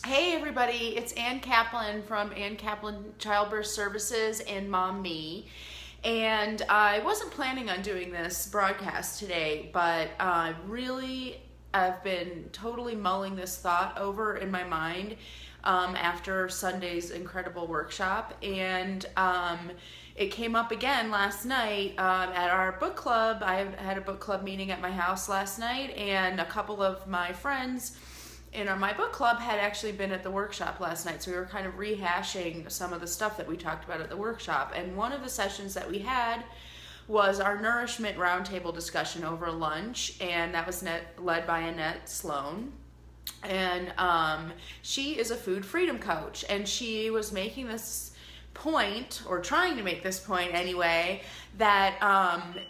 Hey everybody, it's Ann Kaplan from Ann Kaplan Childbirth Services and Mom Me. And I wasn't planning on doing this broadcast today, but I've been totally mulling this thought over in my mind after Sunday's incredible workshop. And it came up again last night at our book club. I had a book club meeting at my house last night, and a couple of my friends in my book club had actually been at the workshop last night, so we were kind of rehashing some of the stuff that we talked about at the workshop. And one of the sessions that we had was our Nourishment roundtable discussion over lunch, and that was led by Annette Sloan. And she is a food freedom coach, and she was making this point, or trying to make this point anyway, that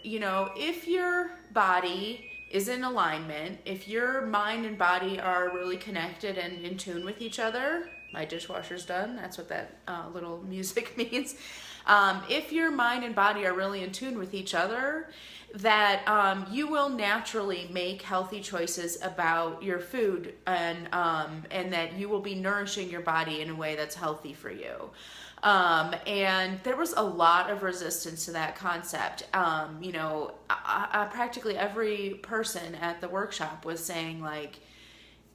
if your body is in alignment, if your mind and body are really connected and in tune with each other, my dishwasher's done, that's what that little music means. If your mind and body are really in tune with each other, that you will naturally make healthy choices about your food, and that you will be nourishing your body in a way that's healthy for you. And there was a lot of resistance to that concept. Practically every person at the workshop was saying, like,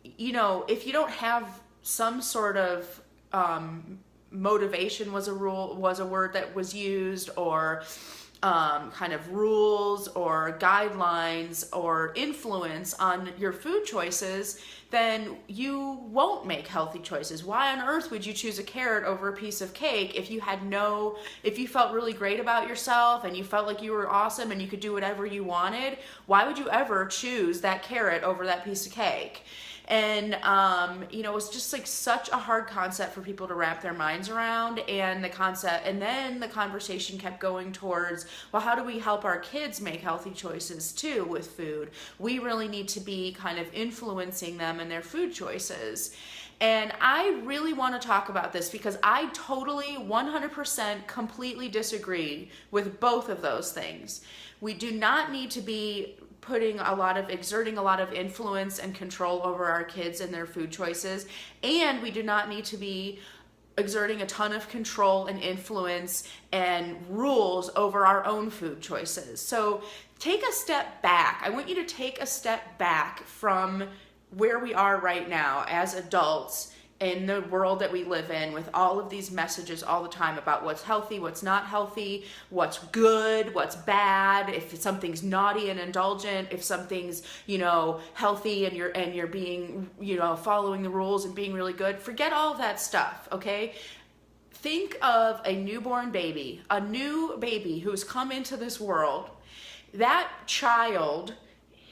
if you don't have some sort of motivation was a word that was used, or kind of rules or guidelines or influence on your food choices, then you won't make healthy choices. Why on earth would you choose a carrot over a piece of cake if you felt really great about yourself and you felt like you were awesome and you could do whatever you wanted? Why would you ever choose that carrot over that piece of cake? And, it's just like such a hard concept for people to wrap their minds around. And then the conversation kept going towards, well, how do we help our kids make healthy choices too with food? We really need to be kind of influencing them in their food choices. And I really want to talk about this because I totally 100% completely disagree with both of those things. We do not need to be exerting a lot of influence and control over our kids and their food choices. And we do not need to be exerting a ton of control and influence and rules over our own food choices. So take a step back. I want you to take a step back from where we are right now as adults in the world that we live in, with all of these messages all the time about what's healthy, what's not healthy, what's good, what's bad, if something's naughty and indulgent, if something's, healthy and you're being, following the rules and being really good. Forget all of that stuff, okay? Think of a newborn baby, a new baby who's come into this world. That child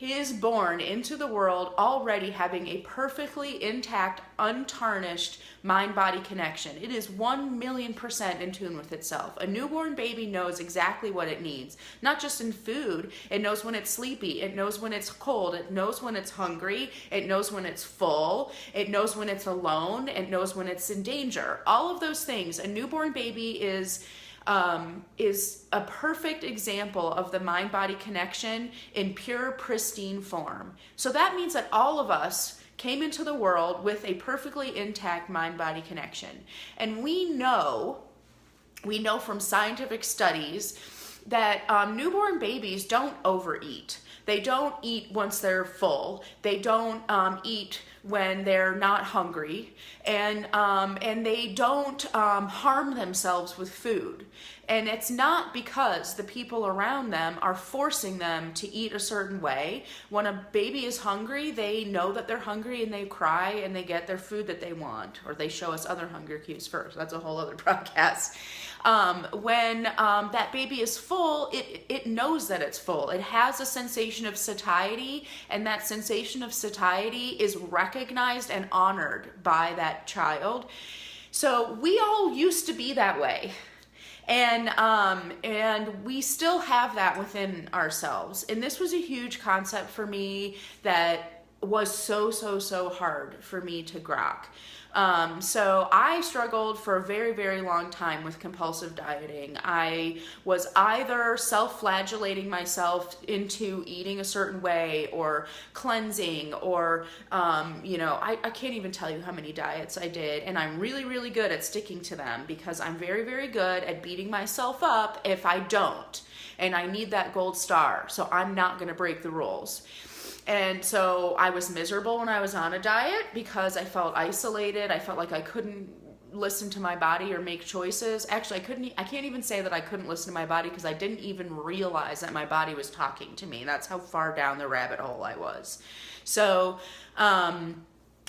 is born into the world already having a perfectly intact, untarnished mind-body connection. It is 1,000,000% in tune with itself. A newborn baby knows exactly what it needs, not just in food. It knows when it's sleepy. It knows when it's cold. It knows when it's hungry. It knows when it's full. It knows when it's alone. It knows when it's in danger. All of those things. A newborn baby is a perfect example of the mind-body connection in pure, pristine form. So that means that all of us came into the world with a perfectly intact mind-body connection. And we know from scientific studies that newborn babies don't overeat. They don't eat once they're full. They don't eat when they're not hungry, and they don't harm themselves with food. And it's not because the people around them are forcing them to eat a certain way. When a baby is hungry, they know that they're hungry and they cry and they get their food that they want, or they show us other hunger cues first. That's a whole other broadcast. When that baby is full, it knows that it's full. It has a sensation of satiety, and that sensation of satiety is recognized and honored by that child. So we all used to be that way. And we still have that within ourselves. And this was a huge concept for me that was so hard for me to grok. So I struggled for a very, very long time with compulsive dieting. I was either self-flagellating myself into eating a certain way or cleansing or, I can't even tell you how many diets I did. And I'm really, really good at sticking to them because I'm very, very good at beating myself up if I don't. And I need that gold star. So I'm not going to break the rules. And so I was miserable when I was on a diet because I felt isolated. I felt like I couldn't listen to my body or make choices. Actually, I can't even say that I couldn't listen to my body because I didn't even realize that my body was talking to me. That's how far down the rabbit hole I was. So,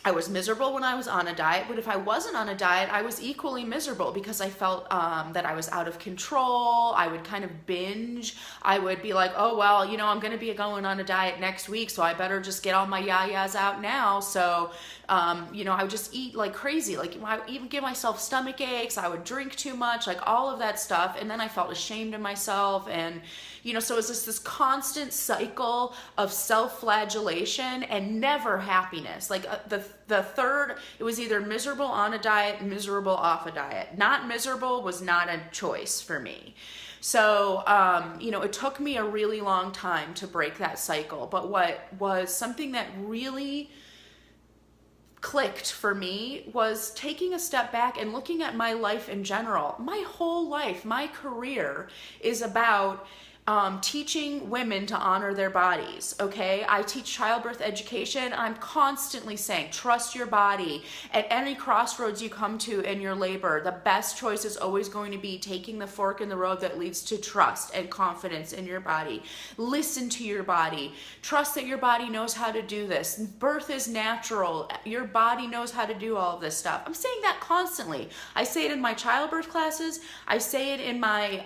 I was miserable when I was on a diet, but if I wasn't on a diet, I was equally miserable because I felt that I was out of control. I would kind of binge. I would be like, oh, well, I'm going to be going on a diet next week, so I better just get all my yayas out now. So, I would just eat like crazy. Like I would even give myself stomach aches. I would drink too much, like all of that stuff. And then I felt ashamed of myself. And, so it was just this constant cycle of self-flagellation and never happiness. Like the third, it was either miserable on a diet, miserable off a diet. Not miserable was not a choice for me. So, it took me a really long time to break that cycle. But what was something that really clicked for me was taking a step back and looking at my life in general. My whole life, my career is about teaching women to honor their bodies, okay? I teach childbirth education. I'm constantly saying, trust your body. At any crossroads you come to in your labor, the best choice is always going to be taking the fork in the road that leads to trust and confidence in your body. Listen to your body. Trust that your body knows how to do this. Birth is natural. Your body knows how to do all of this stuff. I'm saying that constantly. I say it in my childbirth classes. I say it in my,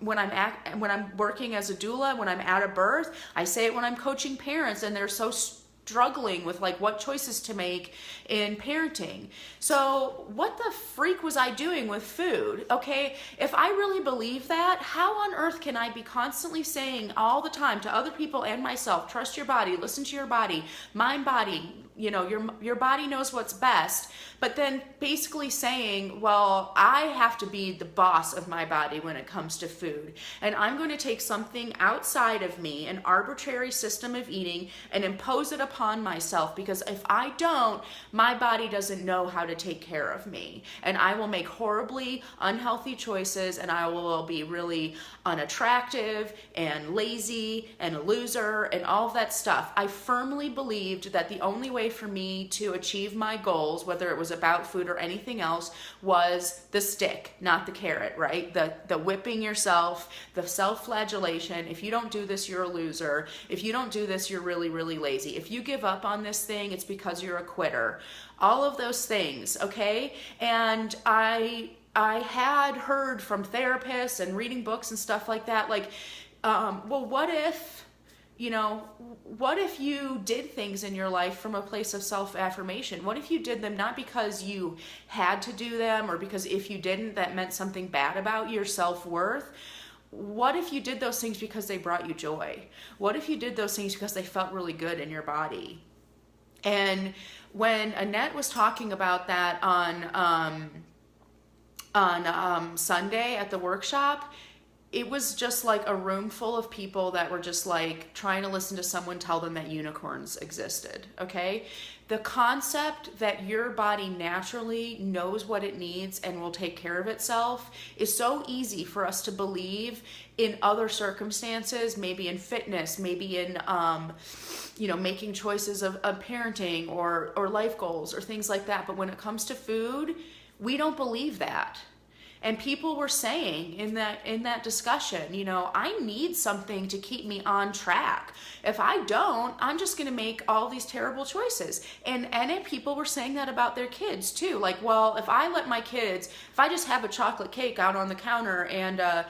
when I'm working as a doula, when I'm at a birth. I say it when I'm coaching parents and they're so struggling with like what choices to make in parenting. So what the freak was I doing with food? Okay, if I really believe that, how on earth can I be constantly saying all the time to other people and myself, trust your body, listen to your body, mind body, your body knows what's best, but then basically saying, well, I have to be the boss of my body when it comes to food. And I'm going to take something outside of me, an arbitrary system of eating, and impose it upon myself because if I don't, my body doesn't know how to take care of me. And I will make horribly unhealthy choices and I will be really unattractive and lazy and a loser and all of that stuff. I firmly believed that the only way for me to achieve my goals, whether it was about food or anything else, was the stick, not the carrot, right? The whipping yourself, the self-flagellation. If you don't do this, you're a loser. If you don't do this, you're really, really lazy. If you give up on this thing, it's because you're a quitter. All of those things, okay? And I had heard from therapists and reading books and stuff like that, like, well, what if you did things in your life from a place of self-affirmation? What if you did them not because you had to do them or because if you didn't, that meant something bad about your self-worth? What if you did those things because they brought you joy? What if you did those things because they felt really good in your body? And when Annette was talking about that on Sunday at the workshop, it was just like a room full of people that were just like trying to listen to someone tell them that unicorns existed, okay? The concept that your body naturally knows what it needs and will take care of itself is so easy for us to believe in other circumstances, maybe in fitness, maybe in, making choices of parenting or life goals or things like that. But when it comes to food, we don't believe that. And people were saying in that discussion, I need something to keep me on track. If I don't, I'm just going to make all these terrible choices. And people were saying that about their kids too. Like, well, if I just have a chocolate cake out on the counter and a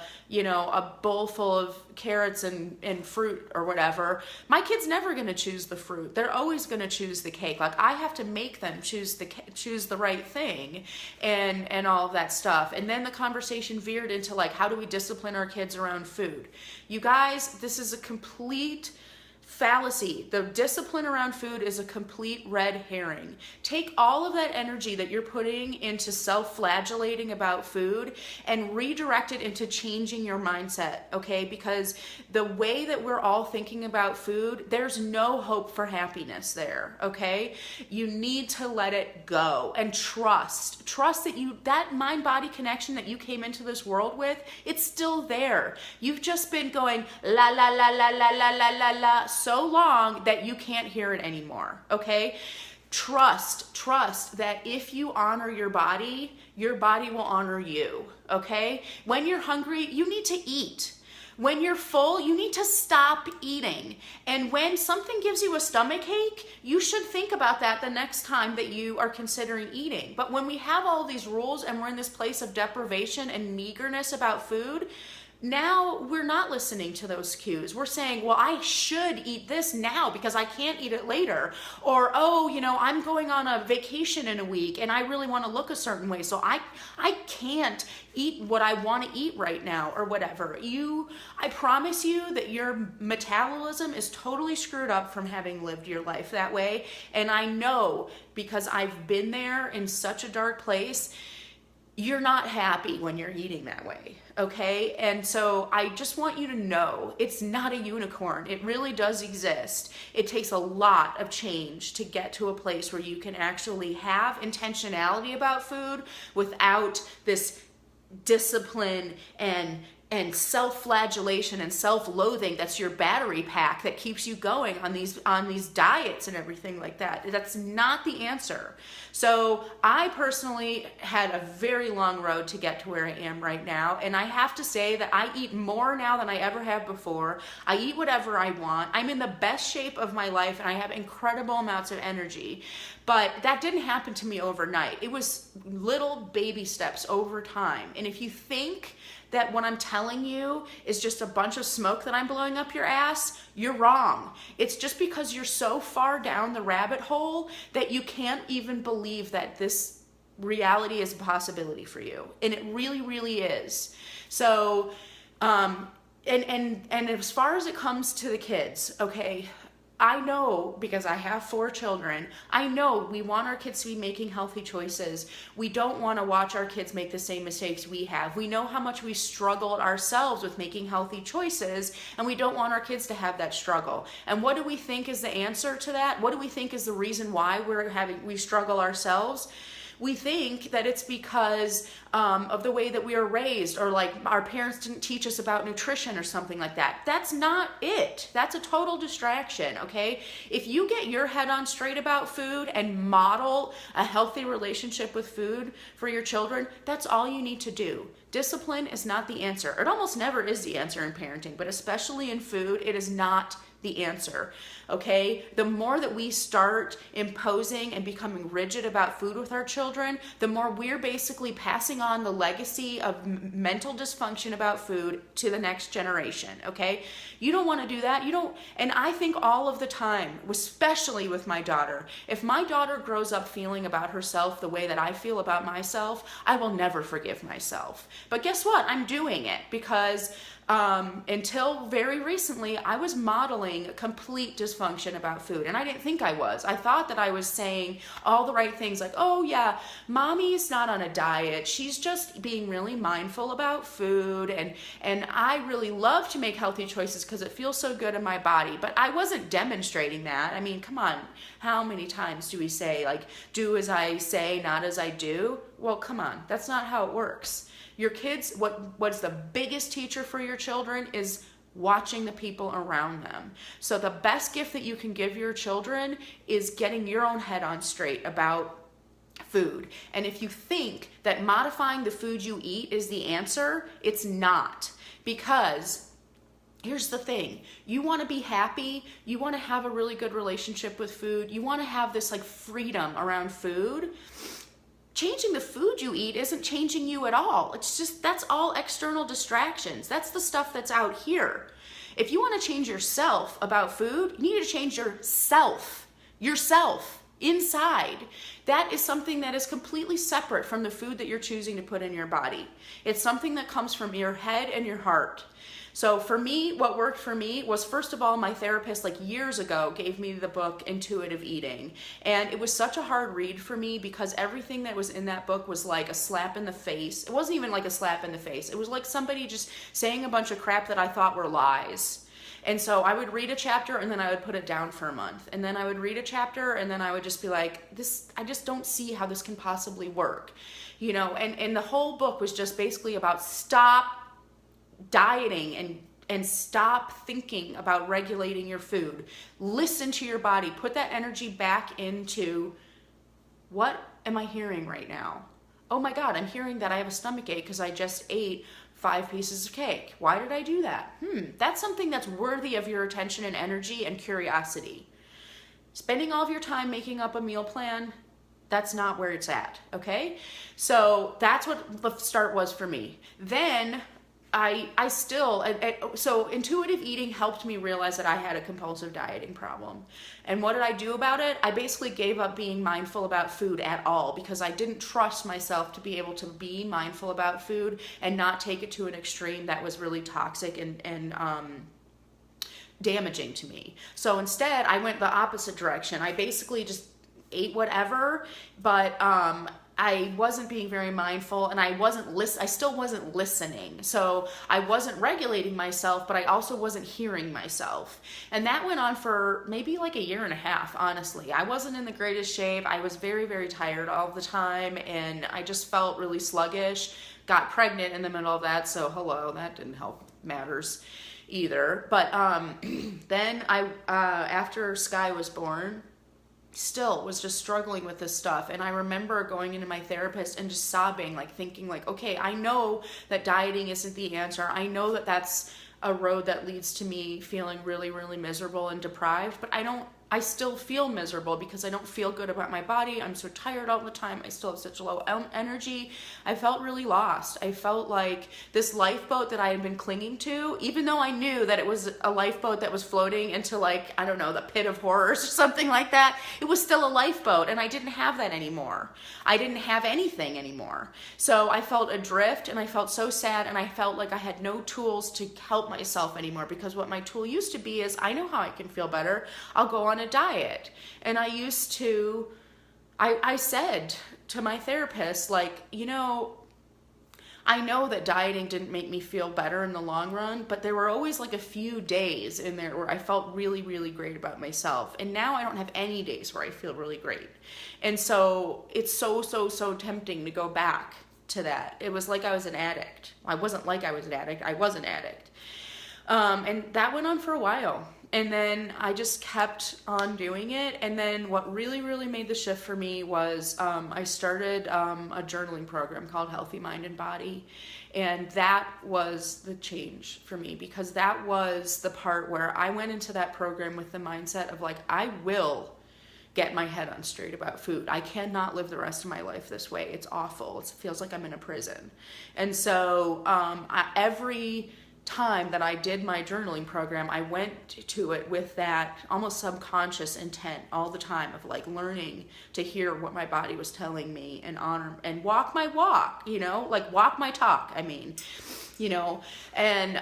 bowl full of carrots and fruit or whatever, my kid's never going to choose the fruit. They're always going to choose the cake. Like, I have to make them choose the right thing and all of that stuff. And then the conversation veered into like, how do we discipline our kids around food? You guys, this is a complete fallacy. The discipline around food is a complete red herring. Take all of that energy that you're putting into self-flagellating about food and redirect it into changing your mindset, okay? Because the way that we're all thinking about food, there's no hope for happiness there, okay? You need to let it go and trust that that mind-body connection that you came into this world with, it's still there. You've just been going la la la la la la la la la so long that you can't hear it anymore, okay? Trust that if you honor your body will honor you, okay? When you're hungry, you need to eat. When you're full, you need to stop eating. And when something gives you a stomach ache, you should think about that the next time that you are considering eating. But when we have all these rules and we're in this place of deprivation and meagerness about food, now we're not listening to those cues. We're saying, well, I should eat this now because I can't eat it later. Or, oh, I'm going on a vacation in a week and I really want to look a certain way, so I can't eat what I want to eat right now, or whatever. I promise you that your metabolism is totally screwed up from having lived your life that way. And I know, because I've been there in such a dark place, you're not happy when you're eating that way, okay? And so I just want you to know it's not a unicorn. It really does exist. It takes a lot of change to get to a place where you can actually have intentionality about food without this discipline and self-flagellation and self-loathing that's your battery pack that keeps you going on these diets and everything like that. That's not the answer. So I personally had a very long road to get to where I am right now, and I have to say that I eat more now than I ever have before. I eat whatever I want. I'm in the best shape of my life, and I have incredible amounts of energy. But that didn't happen to me overnight. It was little baby steps over time. And if you think that what I'm telling you is just a bunch of smoke that I'm blowing up your ass, you're wrong. It's just because you're so far down the rabbit hole that you can't even believe that this reality is a possibility for you. And it really, really is. So, and as far as it comes to the kids, okay, I know, because I have 4 children, I know we want our kids to be making healthy choices. We don't want to watch our kids make the same mistakes we have. We know how much we struggled ourselves with making healthy choices, and we don't want our kids to have that struggle. And what do we think is the answer to that? What do we think is the reason why we struggle ourselves? We think that it's because of the way that we are raised, or like our parents didn't teach us about nutrition or something like that. That's not it. That's a total distraction, okay? If you get your head on straight about food and model a healthy relationship with food for your children, that's all you need to do. Discipline is not the answer. It almost never is the answer in parenting, but especially in food, it is not the answer, okay? The more that we start imposing and becoming rigid about food with our children, the more we're basically passing on the legacy of mental dysfunction about food to the next generation, okay? You don't want to do that. And I think all of the time, especially with my daughter, if my daughter grows up feeling about herself the way that I feel about myself, I will never forgive myself. But guess what? I'm doing it because until very recently, I was modeling complete dysfunction about food, and I didn't think I was. I thought that I was saying all the right things, like, oh yeah, mommy's not on a diet. She's just being really mindful about food, and I really love to make healthy choices because it feels so good in my body. But I wasn't demonstrating that. I mean, come on, how many times do we say, like, do as I say, not as I do? Well, come on, that's not how it works. Your kids, what's the biggest teacher for your children is watching the people around them. So the best gift that you can give your children is getting your own head on straight about food. And if you think that modifying the food you eat is the answer, it's not. Because here's the thing, you want to be happy, you want to have a really good relationship with food, you want to have this like freedom around food. Changing the food you eat isn't changing you at all. It's just, that's all external distractions. That's the stuff that's out here. If you want to change yourself about food, you need to change yourself. Yourself. inside. That is something that is completely separate from the food that you're choosing to put in your body. It's something that comes from your head and your heart. So for me, what worked for me was, first of all, my therapist like years ago gave me the book Intuitive Eating. And it was such a hard read for me because everything that was in that book was like a slap in the face. It wasn't even like a slap in the face. It was like somebody just saying a bunch of crap that I thought were lies. And so I would read a chapter and then I would put it down for a month. And then I would read a chapter and then I would just be like, this, I just don't see how this can possibly work. You know, and the whole book was just basically about stop dieting and stop thinking about regulating your food. Listen to your body. Put that energy back into, what am I hearing right now? Oh my God, I'm hearing that I have a stomach ache because I just ate 5 pieces of cake. Why did I do that? That's something that's worthy of your attention and energy and curiosity. Spending all of your time making up a meal plan, that's not where it's at, okay? So that's what the start was for me. Then so intuitive eating helped me realize that I had a compulsive dieting problem. And what did I do about it? I basically gave up being mindful about food at all because I didn't trust myself to be able to be mindful about food and not take it to an extreme that was really toxic and damaging to me. So instead, I went the opposite direction. I basically just ate whatever, but I wasn't being very mindful, and I still wasn't listening. So I wasn't regulating myself, but I also wasn't hearing myself. And that went on for maybe like a year and a half, honestly. I wasn't in the greatest shape. I was very, very tired all the time, and I just felt really sluggish. Got pregnant in the middle of that, so hello, that didn't help matters either. But then after Sky was born, still was just struggling with this stuff. And I remember going into my therapist and just sobbing, like thinking like, okay, I know that dieting isn't the answer. I know that that's a road that leads to me feeling really, really miserable and deprived, but I still feel miserable because I don't feel good about my body. I'm so tired all the time. I still have such low energy. I felt really lost. I felt like this lifeboat that I had been clinging to, even though I knew that it was a lifeboat that was floating into like, I don't know, the pit of horrors or something like that, it was still a lifeboat, and I didn't have that anymore. I didn't have anything anymore. So I felt adrift, and I felt so sad, and I felt like I had no tools to help myself anymore, because what my tool used to be is, I know how I can feel better. I'll go on a diet. And I said to my therapist, like, you know, I know that dieting didn't make me feel better in the long run, but there were always like a few days in there where I felt really, really great about myself. And now I don't have any days where I feel really great. And so it's so tempting to go back to that. It was like I was an addict. I wasn't like I was an addict. I was an addict. And that went on for a while. And then I just kept on doing it. And then what really, really made the shift for me was I started a journaling program called Healthy Mind and Body. And that was the change for me, because that was the part where I went into that program with the mindset of like, I will get my head on straight about food. I cannot live the rest of my life this way. It's awful. It feels like I'm in a prison. And so every time that I did my journaling program, I went to it with that almost subconscious intent all the time of like learning to hear what my body was telling me and honor and walk my walk, you know, like walk my talk, I mean, you know, and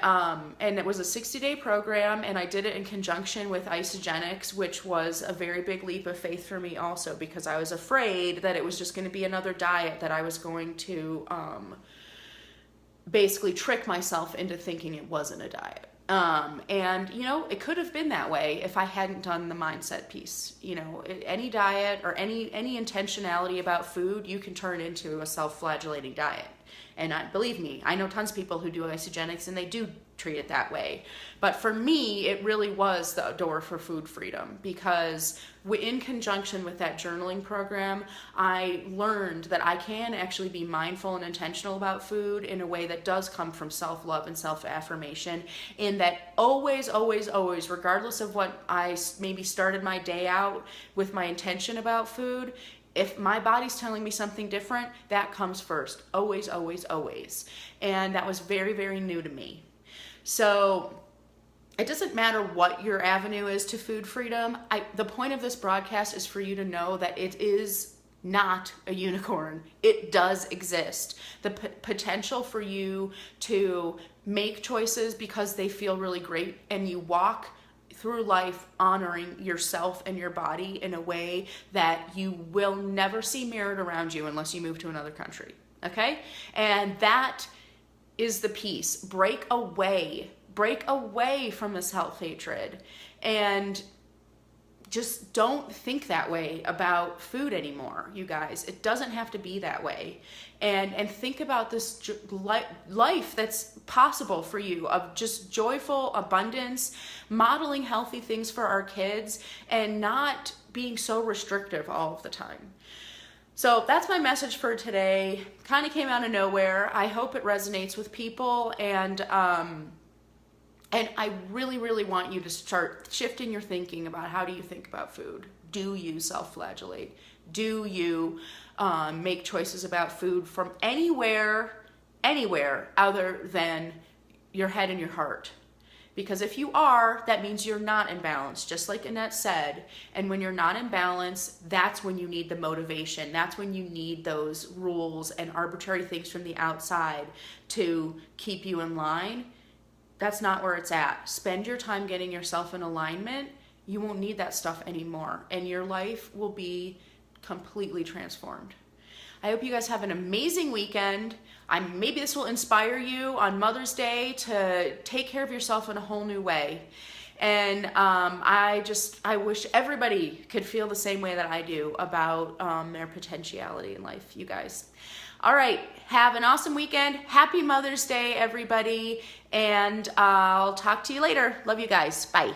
it was a 60-day program, and I did it in conjunction with Isogenics, which was a very big leap of faith for me also, because I was afraid that it was just going to be another diet that I was going to basically trick myself into thinking it wasn't a diet. And, you know, it could have been that way if I hadn't done the mindset piece. You know, any diet or any intentionality about food, you can turn into a self-flagellating diet. And believe me, I know tons of people who do isogenics and they do treat it that way. But for me, it really was the door for food freedom, because in conjunction with that journaling program, I learned that I can actually be mindful and intentional about food in a way that does come from self-love and self-affirmation, in that always, regardless of what I maybe started my day out with my intention about food, if my body's telling me something different, that comes first. Always. And that was very, very new to me. So it doesn't matter what your avenue is to food freedom. The point of this broadcast is for you to know that it is not a unicorn. It does exist. The potential for you to make choices because they feel really great, and you walk through life honoring yourself and your body in a way that you will never see mirrored around you unless you move to another country. Okay? And that is the piece. Break away from this self-hatred, and just don't think that way about food anymore, you guys. It doesn't have to be that way. And think about this life that's possible for you, of just joyful abundance, modeling healthy things for our kids, and not being so restrictive all of the time. So that's my message for today. Kind of came out of nowhere. I hope it resonates with people, and I really, really want you to start shifting your thinking about how do you think about food. Do you self-flagellate? Do you make choices about food from anywhere other than your head and your heart? Because if you are, that means you're not in balance, just like Annette said. And when you're not in balance, that's when you need the motivation. That's when you need those rules and arbitrary things from the outside to keep you in line. That's not where it's at. Spend your time getting yourself in alignment. You won't need that stuff anymore, and your life will be completely transformed. I hope you guys have an amazing weekend. Maybe this will inspire you on Mother's Day to take care of yourself in a whole new way. And I wish everybody could feel the same way that I do about their potentiality in life, you guys. All right, have an awesome weekend. Happy Mother's Day, everybody. And I'll talk to you later. Love you guys. Bye.